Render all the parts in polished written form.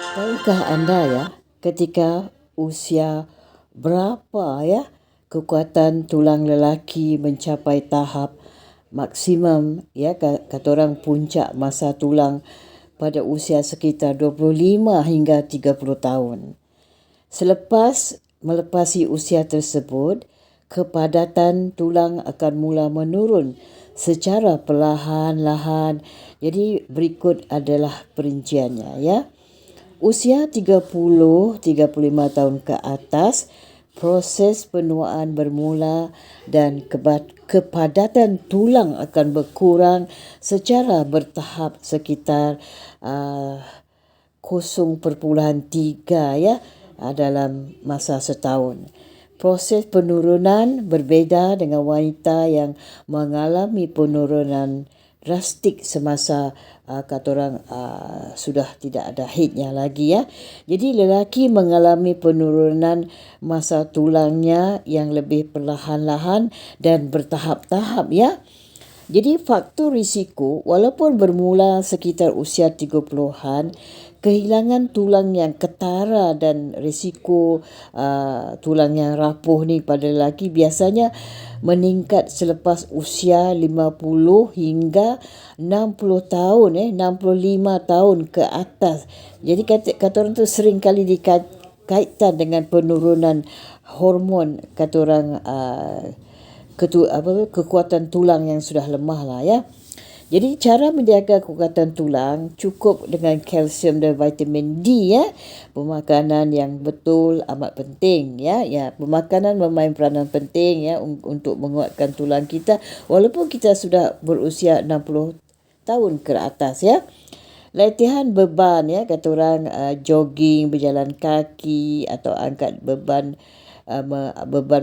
Tahukah anda ya, ketika usia berapa ya kekuatan tulang lelaki mencapai tahap maksimum ya, kata orang puncak masa tulang pada usia sekitar 25 hingga 30 tahun. Selepas melepasi usia tersebut, kepadatan tulang akan mula menurun secara perlahan-lahan. Jadi berikut adalah perinciannya ya. Usia 30-35 tahun ke atas, proses penuaan bermula dan kepadatan tulang akan berkurang secara bertahap sekitar 0.3 ya dalam masa setahun. Proses penurunan berbeza dengan wanita yang mengalami penurunan drastik semasa kata orang sudah tidak ada haidnya lagi ya. Jadi lelaki mengalami penurunan masa tulangnya yang lebih perlahan-lahan dan bertahap-tahap ya. Jadi faktor risiko walaupun bermula sekitar usia 30-an, kehilangan tulang yang ketara dan risiko tulang yang rapuh ni pada lelaki biasanya meningkat selepas usia 50 hingga 60 tahun 65 tahun ke atas. Jadi kata orang tu sering kali dikaitkan dengan penurunan hormon kata orang kekuatan tulang yang sudah lemah lah ya. Jadi cara menjaga kekuatan tulang cukup dengan kalsium dan vitamin D ya. Pemakanan yang betul amat penting ya. Ya, pemakanan memain peranan penting ya untuk menguatkan tulang kita walaupun kita sudah berusia 60 tahun ke atas ya. Latihan beban ya, kata orang jogging, berjalan kaki atau angkat beban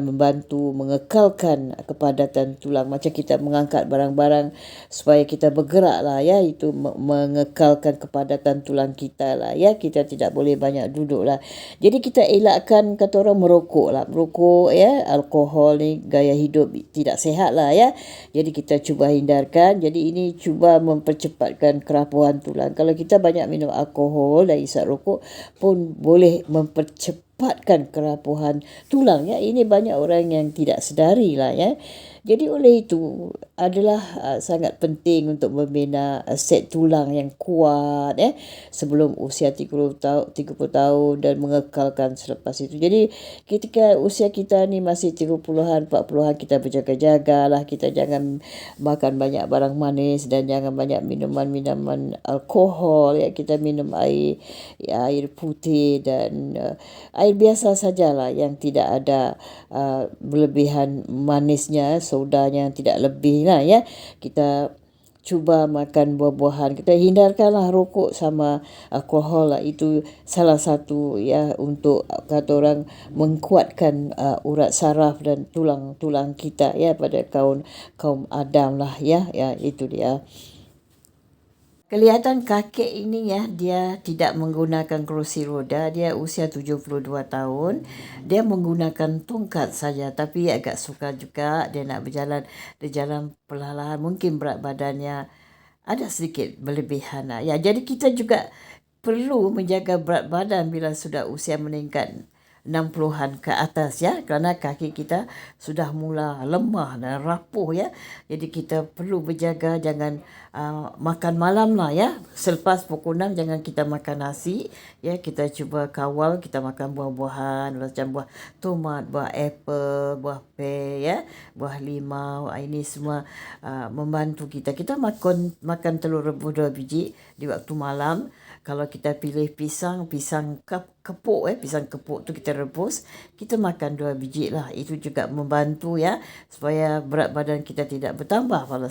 membantu mengekalkan kepadatan tulang. Macam kita mengangkat barang-barang supaya kita bergerak lah ya, itu mengekalkan kepadatan tulang kita lah ya. Kita tidak boleh banyak duduk lah. Jadi kita elakkan kata orang merokok lah. Merokok ya, alkohol ni gaya hidup tidak sihat lah ya. Jadi kita cuba hindarkan. Jadi ini cuba mempercepatkan kerapuhan tulang. Kalau kita banyak minum alkohol dan isap rokok pun boleh mempercepatkan kerapuhan tulang ya. Ini banyak orang yang tidak sedari lah ya. Jadi oleh itu adalah sangat penting untuk membina set tulang yang kuat sebelum usia 30 tahun dan mengekalkan selepas itu. Jadi ketika usia kita ni masih 30-an 40-an, kita berjaga-jagalah, kita jangan makan banyak barang manis dan jangan banyak minuman alkohol ya. Kita minum air putih dan air biasa sajalah yang tidak ada berlebihan manisnya, sodanya tidak lebih lah ya. Kita cuba makan buah-buahan. Kita hindarkanlah rokok sama alkohol lah. Itu salah satu ya untuk kata orang menguatkan urat saraf dan tulang-tulang kita ya pada kaum Adam lah ya. Ya itu dia. Kelihatan kakek ini ya, dia tidak menggunakan kerusi roda, dia usia 72 tahun. Dia menggunakan tongkat saja, tapi agak sukar juga dia nak berjalan. Dia jalan perlahan-lahan, mungkin berat badannya ada sedikit berlebihan lah. Ya, jadi kita juga perlu menjaga berat badan bila sudah usia meningkat 60-an ke atas ya, kerana kaki kita sudah mula lemah dan rapuh ya. Jadi kita perlu berjaga, jangan makan malam lah ya. Selepas pukul 6 jangan kita makan nasi ya. Kita cuba kawal, kita makan buah-buahan macam buah tomat, buah apple, buah pear ya, buah limau. Ini semua membantu kita. Kita makan telur rebus 2 biji di waktu malam. Kalau kita pilih pisang kepuk pisang kepuk tu kita rebus, kita makan 2 biji lah. Itu juga membantu ya supaya berat badan kita tidak bertambah. Kalau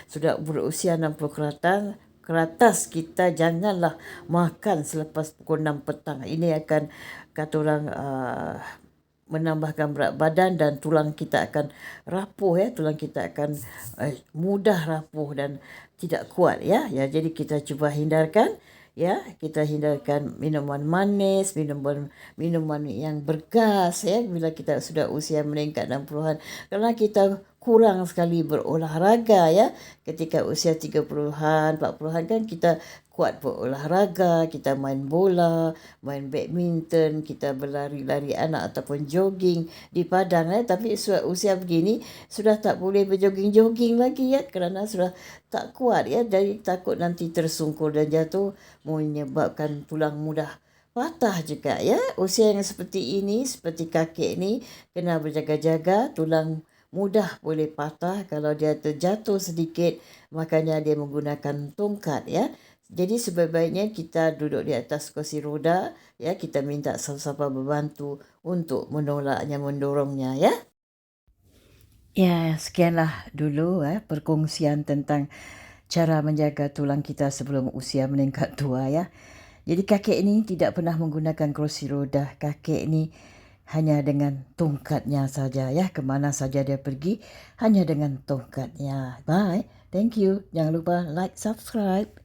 sudah berusia 60 ke atas, kita janganlah makan selepas pukul 6 petang. Ini akan kata orang menambahkan berat badan dan tulang kita akan rapuh ya. Tulang kita akan mudah rapuh dan tidak kuat ya. Ya, jadi kita cuba hindarkan ya, kita hindarkan minuman manis, minuman yang bergas ya bila kita sudah usia meningkat 60-an. Kerana kita kurang sekali berolahraga ya. Ketika usia 30-an, 40-an kan kita kuat berolahraga, kita main bola, main badminton, kita berlari-lari anak ataupun jogging di padang ya. Tapi usia begini sudah tak boleh berjogging-jogging lagi ya, kerana sudah tak kuat ya, jadi takut nanti tersungkur dan jatuh menyebabkan tulang mudah patah juga ya. Usia yang seperti ini, seperti kakek ni, kena berjaga-jaga. Tulang mudah boleh patah kalau dia terjatuh sedikit, makanya dia menggunakan tongkat ya. Jadi sebaik-baiknya kita duduk di atas kursi roda ya, kita minta siapa-siapa berbantu untuk menolaknya, mendorongnya ya. Ya, sekianlah dulu perkongsian tentang cara menjaga tulang kita sebelum usia meningkat tua ya. Jadi kakek ini tidak pernah menggunakan kursi roda. Kakek ini hanya dengan tongkatnya saja ya. Kemana saja dia pergi hanya dengan tongkatnya. Bye. Thank you. Jangan lupa like, subscribe.